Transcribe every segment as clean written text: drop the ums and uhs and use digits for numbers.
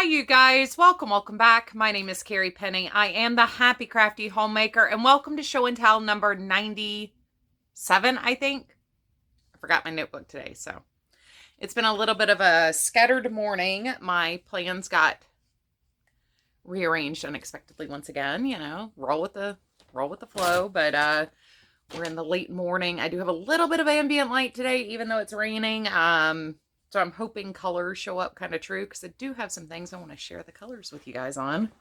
you guys. Welcome back. My name is Carrie Penny. I am the Happy Crafty Homemaker, and welcome to show and tell number 97, I think. I forgot my notebook today, so it's been a little bit of a scattered morning. My plans got rearranged unexpectedly once again, roll with the flow, but we're in the late morning. I do have a little bit of ambient light today, even though it's raining. So I'm hoping colors show up kind of true, because I do have some things I want to share the colors with you guys on.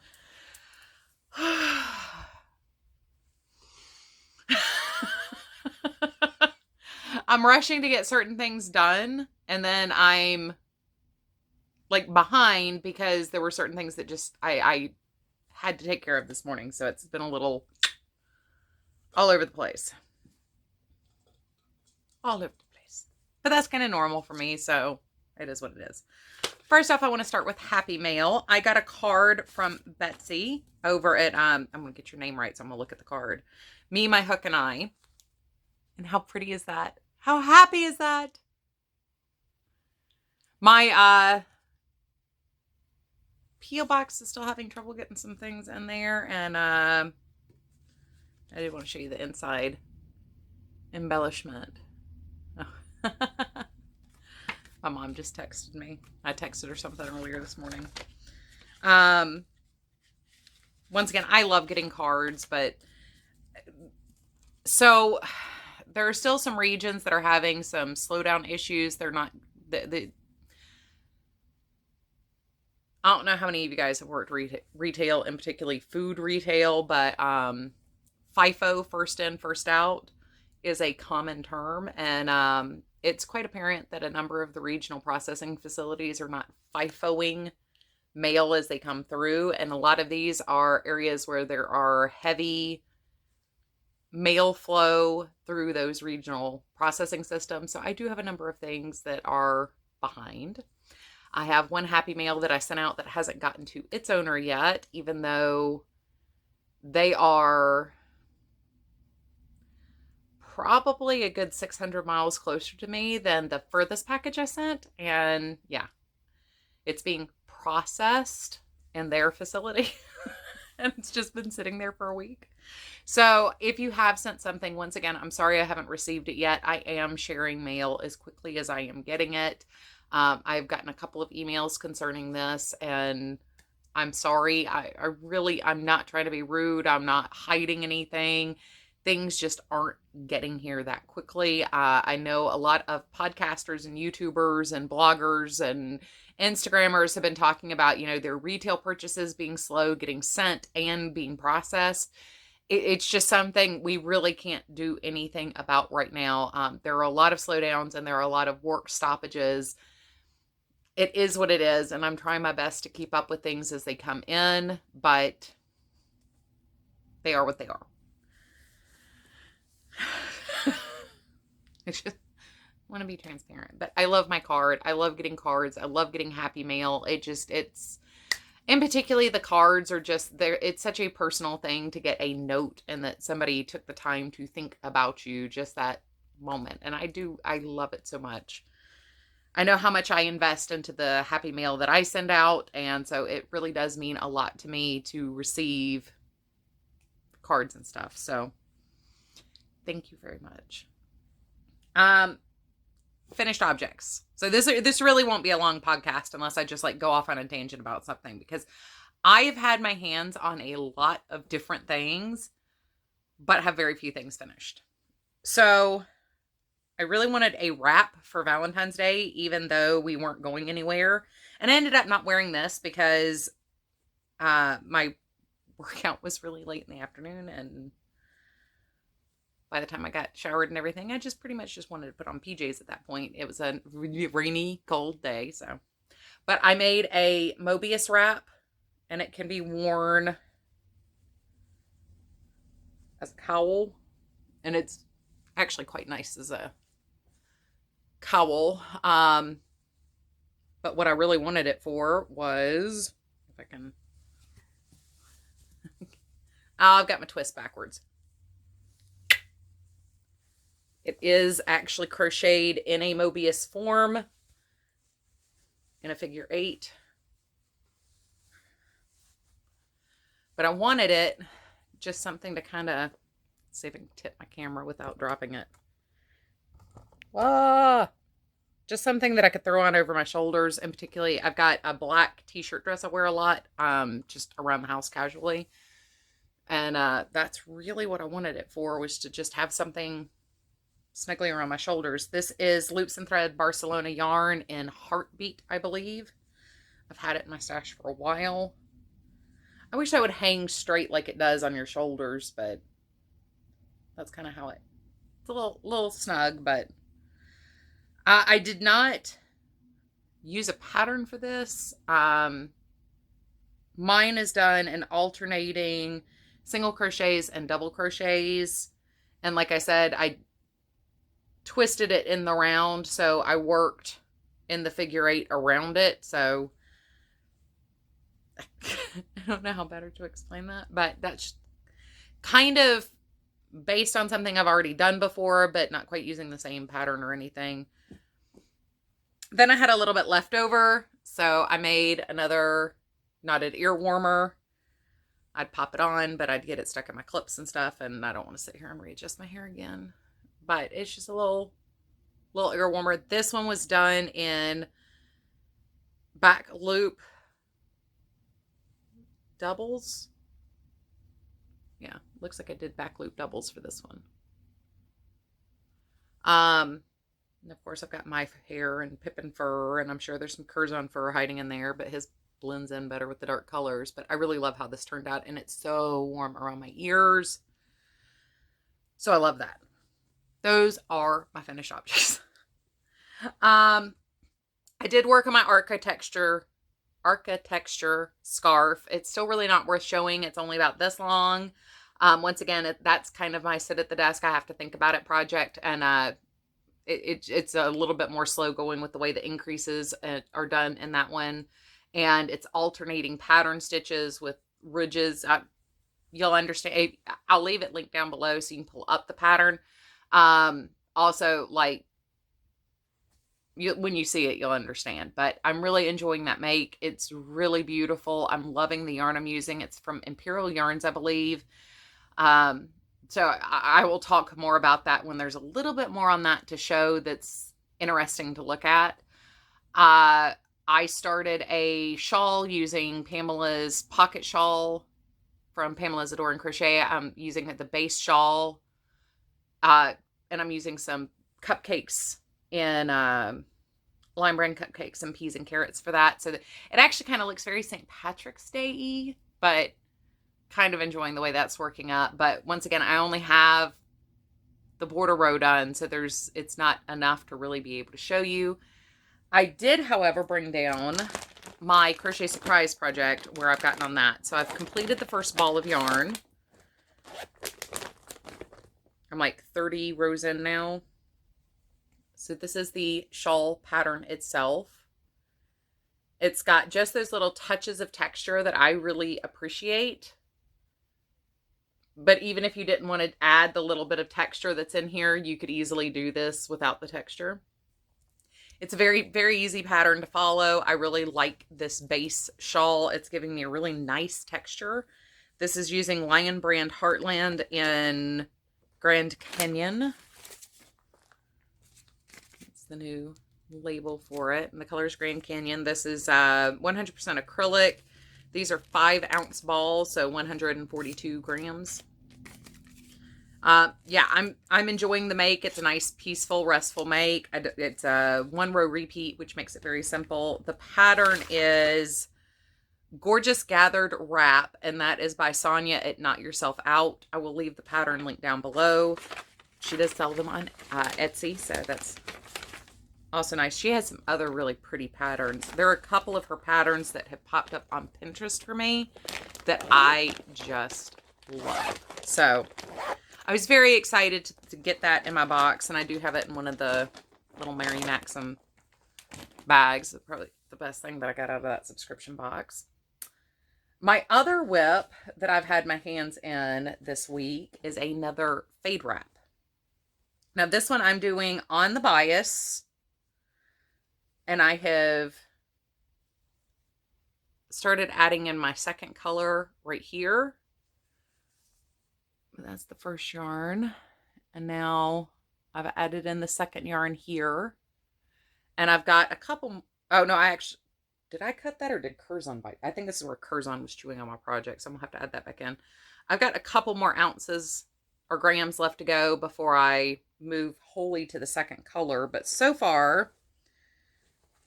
I'm rushing to get certain things done, and then I'm like behind because there were certain things that just I had to take care of this morning. So it's been a little all over the place. All over the place. But that's kind of normal for me, so it is what it is. First off, I want to start with Happy Mail. I got a card from Betsy over at, I'm going to get your name right, so I'm going to look at the card. Me, My Hook, and I. And how pretty is that? How happy is that? My P.O. box is still having trouble getting some things in there, and I did want to show you the inside embellishment. Oh. My mom just texted me. I texted her something earlier this morning. Once again, I love getting cards, but so there are still some regions that are having some slowdown issues. They're not, I don't know how many of you guys have worked retail, and particularly food retail, but FIFO, first in, first out, is a common term, and it's quite apparent that a number of the regional processing facilities are not FIFOing mail as they come through, and a lot of these are areas where there are heavy mail flow through those regional processing systems. So I do have a number of things that are behind. I have one Happy Mail that I sent out that hasn't gotten to its owner yet, even though they are probably a good 600 miles closer to me than the furthest package I sent. And yeah, it's being processed in their facility. And it's just been sitting there for a week. So if you have sent something, once again, I'm sorry I haven't received it yet. I am sharing mail as quickly as I am getting it. I've gotten a couple of emails concerning this, and I'm sorry. I'm not trying to be rude. I'm not hiding anything. Things just aren't getting here that quickly. I know a lot of podcasters and YouTubers and bloggers and Instagrammers have been talking about, their retail purchases being slow, getting sent and being processed. It's just something we really can't do anything about right now. There are a lot of slowdowns, and there are a lot of work stoppages. It is what it is, and I'm trying my best to keep up with things as they come in, but they are what they are. I just want to be transparent, but I love my card. I love getting cards. I love getting Happy Mail. And particularly the cards are just there. It's such a personal thing to get a note, and that somebody took the time to think about you just that moment. And I love it so much. I know how much I invest into the Happy Mail that I send out, and so it really does mean a lot to me to receive cards and stuff. So thank you very much. Finished objects. So this really won't be a long podcast unless I just go off on a tangent about something, because I have had my hands on a lot of different things, but have very few things finished. So I really wanted a wrap for Valentine's Day, even though we weren't going anywhere. And I ended up not wearing this because my workout was really late in the afternoon, and by the time I got showered and everything, I just pretty much just wanted to put on PJs at that point. It was a rainy, cold day, so. But I made a Mobius wrap, and it can be worn as a cowl, and it's actually quite nice as a cowl. But what I really wanted it for was, if I can, I've got my twist backwards. It is actually crocheted in a Mobius form in a figure 8. But I wanted it just something to kind of, see if I can tip my camera without dropping it. Ah, just something that I could throw on over my shoulders. And particularly, I've got a black t-shirt dress I wear a lot, just around the house casually. And that's really what I wanted it for, was to just have something snugly around my shoulders. This is Loops and Thread Barcelona yarn in Heartbeat, I believe. I've had it in my stash for a while. I wish I would hang straight like it does on your shoulders, but that's kind of how it's a little snug. But I did not use a pattern for this. Mine is done in alternating single crochets and double crochets. And like I said, I twisted it in the round, so I worked in the figure 8 around it. So I don't know how better to explain that, but that's kind of based on something I've already done before, but not quite using the same pattern or anything. Then I had a little bit left over, so I made another knotted ear warmer. I'd pop it on, but I'd get it stuck in my clips and stuff, and I don't want to sit here and readjust my hair again. But it's just a little ear warmer. This one was done in back loop doubles. Yeah, looks like I did back loop doubles for this one. And of course I've got my hair and Pippin fur, and I'm sure there's some Curzon fur hiding in there, but his blends in better with the dark colors. But I really love how this turned out, and it's so warm around my ears. So I love that. Those are my finished objects. I did work on my architecture scarf. It's still really not worth showing. It's only about this long. Once again, that's kind of my sit at the desk, I have to think about it project. And it's a little bit more slow going with the way the increases are done in that one. And it's alternating pattern stitches with ridges. You'll understand. I'll leave it linked down below so you can pull up the pattern. Also, like, when you see it, you'll understand. But I'm really enjoying that make. It's really beautiful. I'm loving the yarn I'm using. It's from Imperial Yarns, I believe. So I will talk more about that when there's a little bit more on that to show that's interesting to look at. I started a shawl using Pamela's pocket shawl from Pamela's Adore and Crochet. I'm using the base shawl. And I'm using some cupcakes in lime brand cupcakes and peas and carrots for that. So that it actually kind of looks very St. Patrick's Day-y, but kind of enjoying the way that's working up. But once again, I only have the border row done, so it's not enough to really be able to show you. I did, however, bring down my crochet surprise project where I've gotten on that. So I've completed the first ball of yarn. I'm like 30 rows in now. So this is the shawl pattern itself. It's got just those little touches of texture that I really appreciate. But even if you didn't want to add the little bit of texture that's in here, you could easily do this without the texture. It's a very, very easy pattern to follow. I really like this base shawl. It's giving me a really nice texture. This is using Lion Brand Heartland in Grand Canyon. It's the new label for it. And the color is Grand Canyon. This is 100% acrylic. These are 5-ounce balls, so 142 grams. Yeah, I'm enjoying the make. It's a nice, peaceful, restful make. It's a 1-row repeat, which makes it very simple. The pattern is Gorgeous Gathered Wrap, and that is by Sonia at Knot Yourself Out. I will leave the pattern link down below. She does sell them on Etsy, so that's also nice. She has some other really pretty patterns. There are a couple of her patterns that have popped up on Pinterest for me that I just love. So I was very excited to get that in my box, and I do have it in one of the little Mary Maxim bags. Probably the best thing that I got out of that subscription box. My other WIP that I've had my hands in this week is another fade wrap. Now this one I'm doing on the bias, and I have started adding in my second color right here. That's the first yarn. And now I've added in the second yarn here. And I've got a couple, oh no, did I cut that or did Curzon bite? I think this is where Curzon was chewing on my project, so I'm gonna have to add that back in. I've got a couple more ounces or grams left to go before I move wholly to the second color. But so far,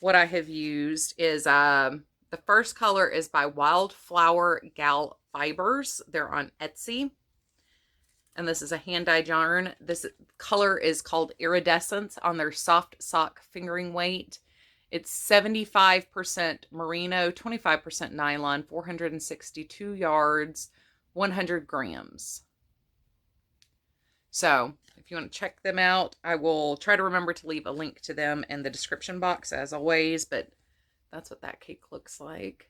what I have used is, the first color is by Wildflower Gal Fibers. They're on Etsy. And this is a hand-dyed yarn. This color is called Iridescence on their soft sock fingering weight. It's 75% merino, 25% nylon, 462 yards, 100 grams. So if you want to check them out, I will try to remember to leave a link to them in the description box as always, but that's what that cake looks like.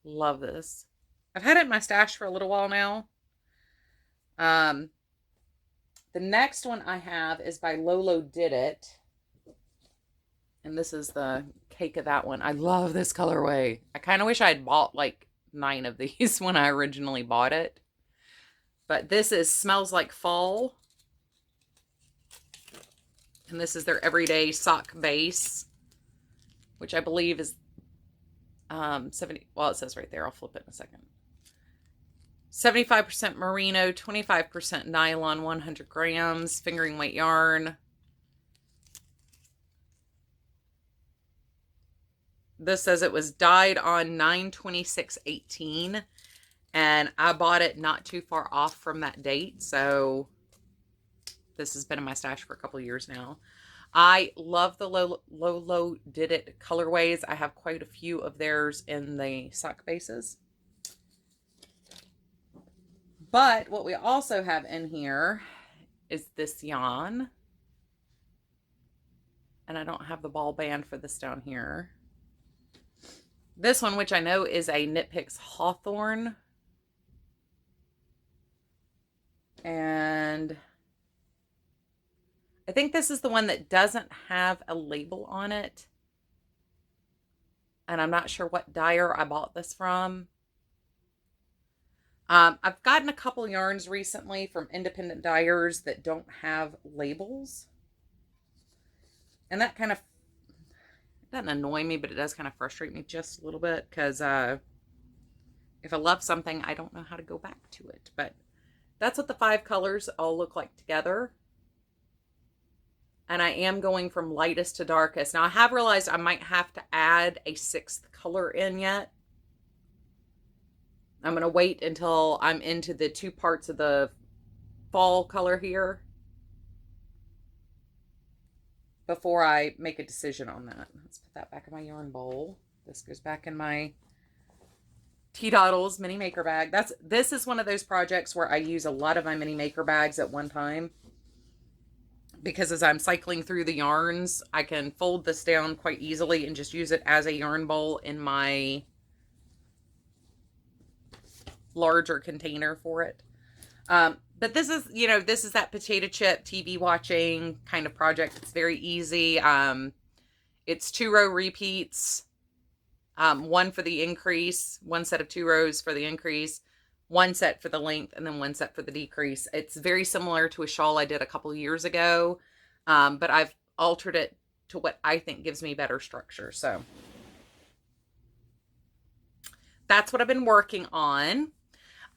Love this. I've had it in my stash for a little while now. The next one I have is by Lolo Did It. And this is the cake of that one. I love this colorway. I kind of wish I had bought like 9 of these when I originally bought it. But this is Smells Like Fall. And this is their everyday sock base, which I believe is 70. Well, it says right there. I'll flip it in a second. 75% merino, 25% nylon, 100 grams, fingering weight yarn. This says it was dyed on 9/26/18, and I bought it not too far off from that date, so this has been in my stash for a couple of years now. I love the Lolo Did It colorways. I have quite a few of theirs in the sock bases. But what we also have in here is this yarn. And I don't have the ball band for this down here. This one, which I know is a Knit Picks Hawthorne. And I think this is the one that doesn't have a label on it. And I'm not sure what dyer I bought this from. I've gotten a couple yarns recently from independent dyers that don't have labels. And that kind of doesn't annoy me, but it does kind of frustrate me just a little bit because if I love something, I don't know how to go back to it. But that's what the 5 colors all look like together. And I am going from lightest to darkest. Now, I have realized I might have to add a 6th color in yet. I'm going to wait until I'm into the 2 parts of the fall color here before I make a decision on that. Let's put that back in my yarn bowl. This goes back in my Tea Doddles mini maker bag. This is one of those projects where I use a lot of my mini maker bags at one time, because as I'm cycling through the yarns, I can fold this down quite easily and just use it as a yarn bowl in my larger container for it. But this is, this is that potato chip TV watching kind of project. It's very easy. It's 2-row repeats, 1 for the increase, 1 set of 2 rows for the increase, 1 set for the length, and then 1 set for the decrease. It's very similar to a shawl I did a couple years ago, but I've altered it to what I think gives me better structure. So that's what I've been working on.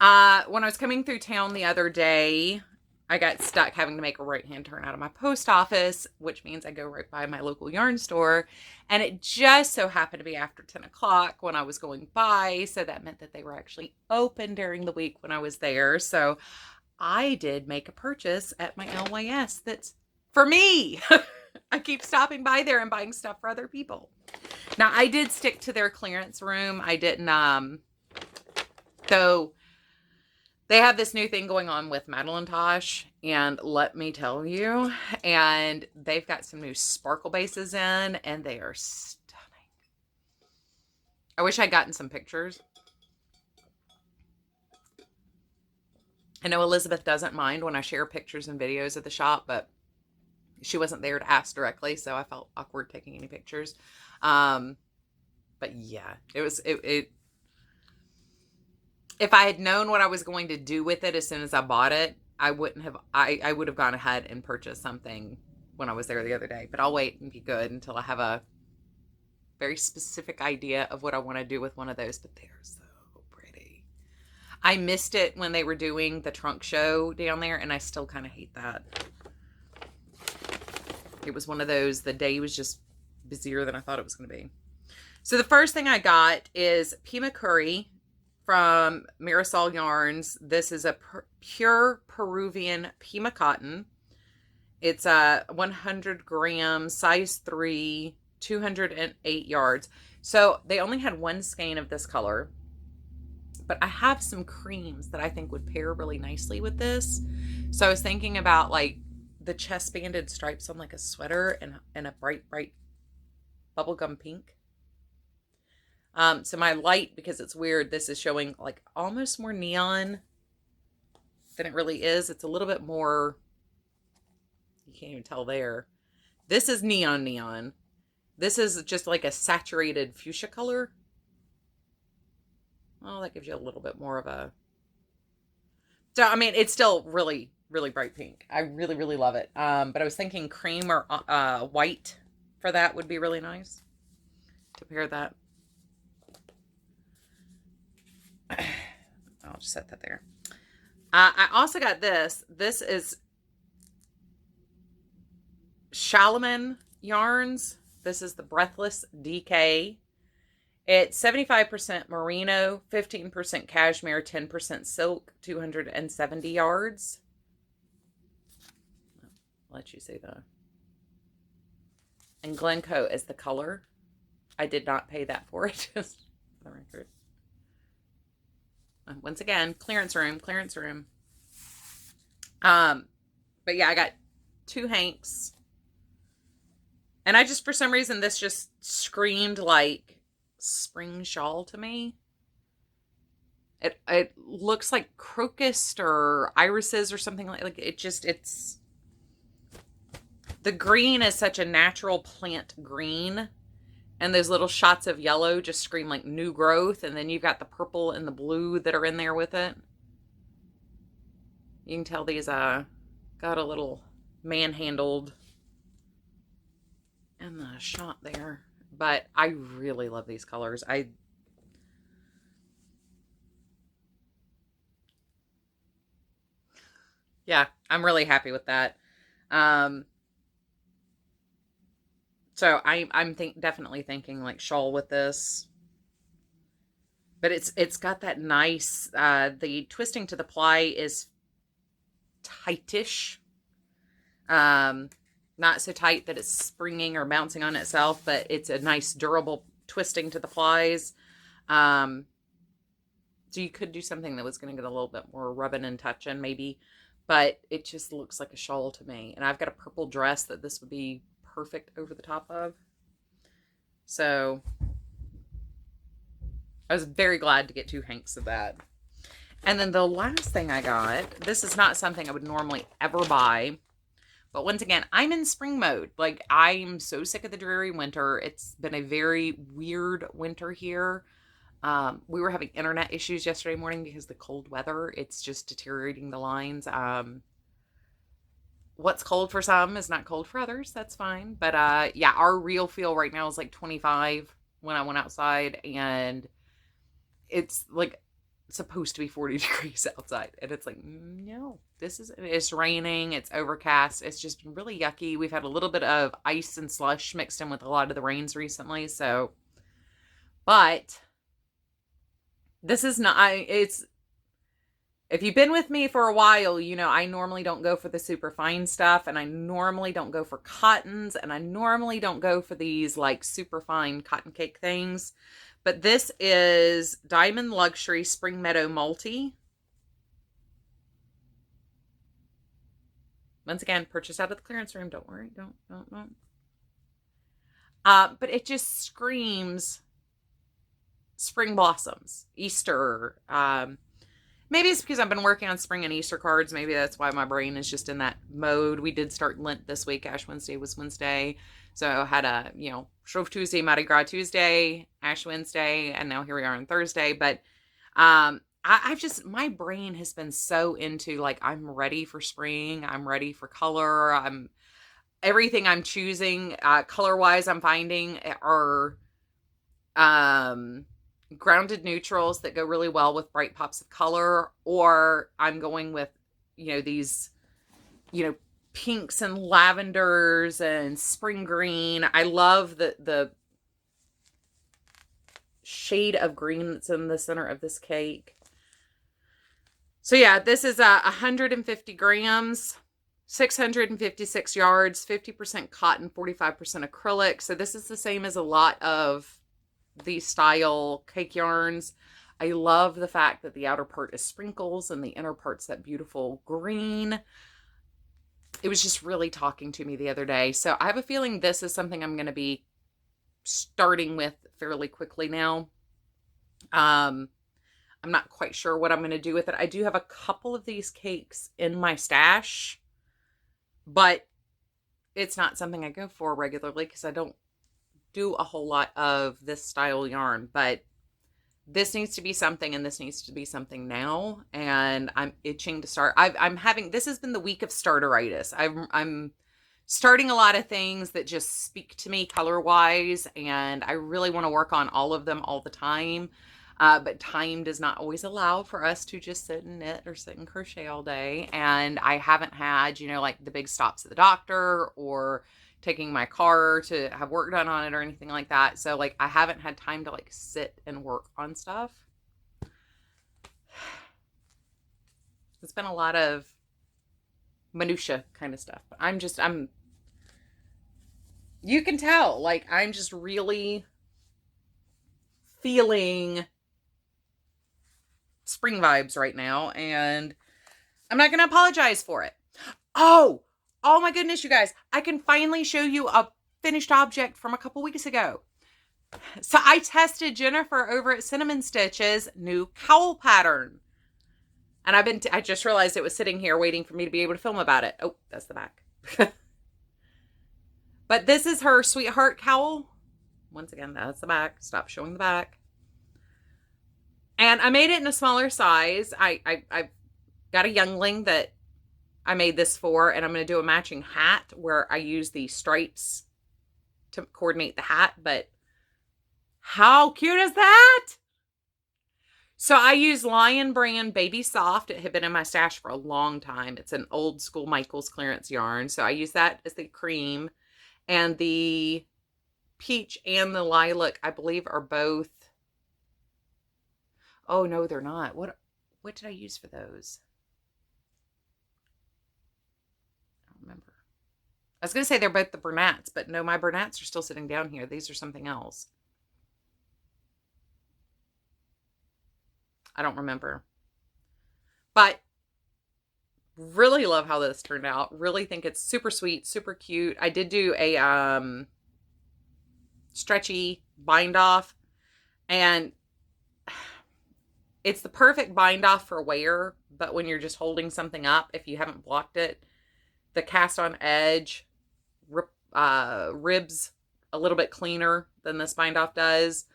When I was coming through town the other day, I got stuck having to make a right-hand turn out of my post office, which means I go right by my local yarn store. And it just so happened to be after 10 o'clock when I was going by. So that meant that they were actually open during the week when I was there. So I did make a purchase at my LYS that's for me. I keep stopping by there and buying stuff for other people. Now, I did stick to their clearance room. I didn't, so they have this new thing going on with Madeline Tosh, and let me tell you, and they've got some new sparkle bases in, and they are stunning. I wish I'd gotten some pictures. I know Elizabeth doesn't mind when I share pictures and videos of the shop, but she wasn't there to ask directly, so I felt awkward taking any pictures. But yeah, it if I had known what I was going to do with it as soon as I bought it, I wouldn't have, I would have gone ahead and purchased something when I was there the other day. But I'll wait and be good until I have a very specific idea of what I want to do with one of those. But they're so pretty. I missed it when they were doing the trunk show down there, and I still kind of hate that. It was one of those, the day was just busier than I thought it was going to be. So the first thing I got is Pima Curry from Marisol Yarns. This is a pure Peruvian Pima cotton. It's a 100 grams, size 3, 208 yards. So they only had one skein of this color, but I have some creams that I think would pair really nicely with this. So I was thinking about like the chest banded stripes on like a sweater and a bright bubblegum pink. So my light, because it's weird, this is showing like almost more neon than it really is. It's a little bit more, you can't even tell there. This is neon. This is just like a saturated fuchsia color. Well, that gives you a little bit more of a, so I mean, it's still really, really bright pink. I really, really love it. But I was thinking cream or white for that would be really nice to pair that. I'll just set that there. I also got this. This is Shawl yarns. This is the Breathless DK. It's 75% merino, 15% cashmere, 10% silk, 270 yards. I'll let you see that. And Glencoe is the color. I did not pay that for it, just for the record. Once again, clearance room. But yeah, I got 2 hanks. And I just, for some reason, this just screamed like spring shawl to me. It looks like crocus or irises or something like it just, it's, the green is such a natural plant green. And those little shots of yellow just scream like new growth. And then you've got the purple and the blue that are in there with it. You can tell these got a little manhandled in the shot there. But I really love these colors. Yeah, I'm really happy with that. So I'm definitely thinking like shawl with this. But it's got that nice, the twisting to the ply is tightish. Not so tight that it's springing or bouncing on itself, but it's a nice durable twisting to the plies. So you could do something that was going to get a little bit more rubbing and touching maybe, but it just looks like a shawl to me. And I've got a purple dress that this would be perfect over the top of. So I was very glad to get 2 hanks of that. And then the last thing I got, this is not something I would normally ever buy, but once again, I'm in spring mode. Like, I'm so sick of the dreary winter. It's been a very weird winter here. We were having internet issues yesterday morning because of the cold weather. It's just deteriorating the lines. What's cold for some is not cold for others. That's fine. But yeah, our real feel right now is like 25 when I went outside, and it's like supposed to be 40 degrees outside, and it's like, no, it's raining, it's overcast, it's just really yucky. We've had a little bit of ice and slush mixed in with a lot of the rains recently, so, but this is not, it's, if you've been with me for a while, you know I normally don't go for the super fine stuff, and I normally don't go for cottons, and I normally don't go for these like super fine cotton cake things. But this is Diamond Luxury Spring Meadow Multi. Once again, purchased out of the clearance room. Don't worry. Don't. But it just screams spring blossoms, Easter. Maybe it's because I've been working on spring and Easter cards. Maybe that's why my brain is just in that mode. We did start Lent this week. Ash Wednesday was Wednesday. So I had a, Shrove Tuesday, Mardi Gras Tuesday, Ash Wednesday, and now here we are on Thursday. But I've just, my brain has been so into like, I'm ready for spring. I'm ready for color. Everything I'm choosing, color wise, I'm finding are grounded neutrals that go really well with bright pops of color, or I'm going with, these, pinks and lavenders and spring green. I love the shade of green that's in the center of this cake. So yeah, this is 150 grams, 656 yards, 50% cotton, 45% acrylic. So this is the same as a lot of these style cake yarns. I love the fact that the outer part is sprinkles and the inner part's that beautiful green. It was just really talking to me the other day. So I have a feeling this is something I'm going to be starting with fairly quickly now. I'm not quite sure what I'm going to do with it. I do have a couple of these cakes in my stash, but it's not something I go for regularly because I don't do a whole lot of this style yarn. But this needs to be something, and this needs to be something now. And I'm itching to start. This has been the week of starteritis. I'm starting a lot of things that just speak to me color wise, and I really want to work on all of them all the time. But time does not always allow for us to just sit and knit or sit and crochet all day. And I haven't had, like the big stops at the doctor or taking my car to have work done on it or anything like that. So like, I haven't had time to like sit and work on stuff. It's been a lot of minutia kind of stuff. But you can tell, like, I'm just really feeling spring vibes right now, and I'm not going to apologize for it. Oh my goodness, you guys, I can finally show you a finished object from a couple weeks ago. So I tested Jennifer over at Cinnamon Stitch's new cowl pattern. And I just realized it was sitting here waiting for me to be able to film about it. Oh, that's the back. But this is her Sweetheart cowl. Once again, that's the back. Stop showing the back. And I made it in a smaller size. I've got a youngling that I made this for, and I'm going to do a matching hat where I use the stripes to coordinate the hat. But how cute is that? So I use Lion Brand Baby Soft. It had been in my stash for a long time. It's an old school Michael's clearance yarn. So I use that as the cream. And the peach and the lilac, I believe, are both. Oh, no, they're not. What did I use for those? I don't remember. I was going to say they're both the Bernats, but no, my Bernats are still sitting down here. These are something else. I don't remember. But really love how this turned out. Really think it's super sweet, super cute. I did do a stretchy bind off, and it's the perfect bind off for wear, but when you're just holding something up, if you haven't blocked it, the cast on edge ribs a little bit cleaner than this bind off does.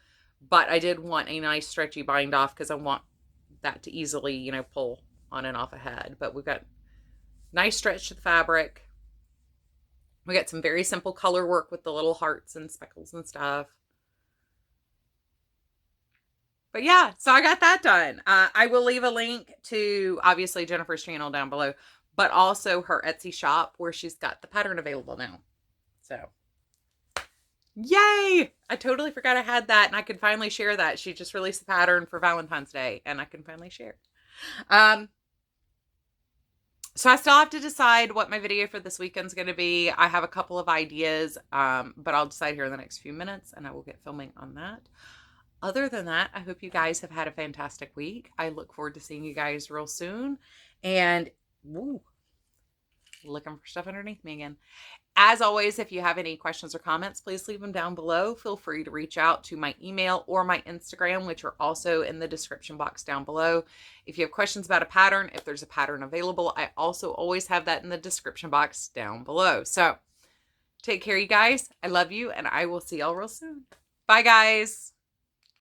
But I did want a nice stretchy bind off because I want that to easily, pull on and off a head. But we've got nice stretch to the fabric. We got some very simple color work with the little hearts and speckles and stuff. But yeah, so I got that done. I will leave a link to, obviously, Jennifer's channel down below, but also her Etsy shop where she's got the pattern available now. So, yay! I totally forgot I had that, and I could finally share that. She just released the pattern for Valentine's Day, and I can finally share. So I still have to decide what my video for this weekend's going to be. I have a couple of ideas, but I'll decide here in the next few minutes, and I will get filming on that. Other than that, I hope you guys have had a fantastic week. I look forward to seeing you guys real soon. And, woo, looking for stuff underneath me again. As always, if you have any questions or comments, please leave them down below. Feel free to reach out to my email or my Instagram, which are also in the description box down below. If you have questions about a pattern, if there's a pattern available, I also always have that in the description box down below. So Take care, you guys. I love you, and I will see y'all real soon. Bye, guys.